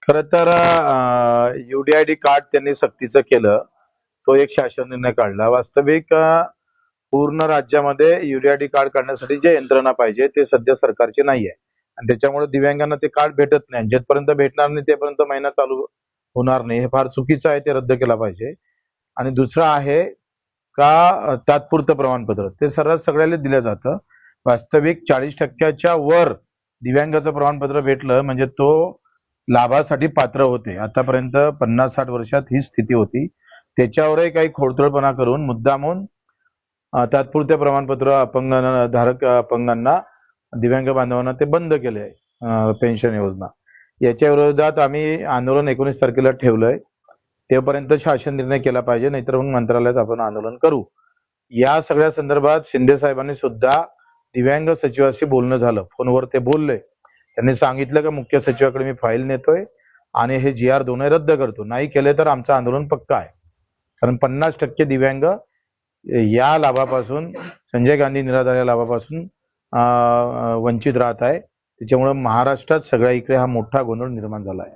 खरं तर UDID card त्यांनी सक्तीचं केलं. तो एक शासन निर्णय काढला. वास्तविक पूर्ण राज्यामध्ये UDID कार्ड काढण्यासाठी जे यंत्रणा पाहिजे ते सध्या सरकारची नाहीये आणि त्याच्यामुळे दिव्यांगांना ते कार्ड भेटत नाही. जेपर्यंत भेटणार नाही तेपर्यंत महिना चालू होणार नाही. हे फार चुकीचं आहे. ते रद्द केला पाहिजे. आणि दुसरं आहे का तात्पुरतं प्रमाणपत्र ते सर्रास सगळ्याला दिलं जातं. वास्तविक 40% वर दिव्यांगाचं प्रमाणपत्र भेटलं म्हणजे तो लाभासाठी पात्र होते. आतापर्यंत 50-60 वर्षात ही स्थिती होती. त्याच्यावरही काही खोडतळपणा करून मुद्दामून तात्पुरते प्रमाणपत्र अपंगांना दिव्यांग बांधवांना ते बंद केले पेन्शन योजना. याच्या विरोधात आम्ही आंदोलन 19 तारखेला ठेवलंय. तेपर्यंत शासन निर्णय केला पाहिजे, नाहीतर मग मंत्रालयात आपण आंदोलन करू. या सगळ्या संदर्भात शिंदे साहेबांनी सुद्धा दिव्यांग सचिवाशी बोलणं झालं. फोनवर ते बोलले. त्यांनी सांगितलं की मुख्य सचिवाकडे मी फाईल नेतोय आणि हे GR दोन्ही रद्द करतो. नाही केले तर आमचं आंदोलन पक्का आहे. कारण 50% दिव्यांग या लाभापासून, संजय गांधी निराधार या लाभापासून वंचित राहत आहे. त्याच्यामुळे महाराष्ट्रात सगळ्या इकडे हा मोठा गोंधळ निर्माण झाला आहे.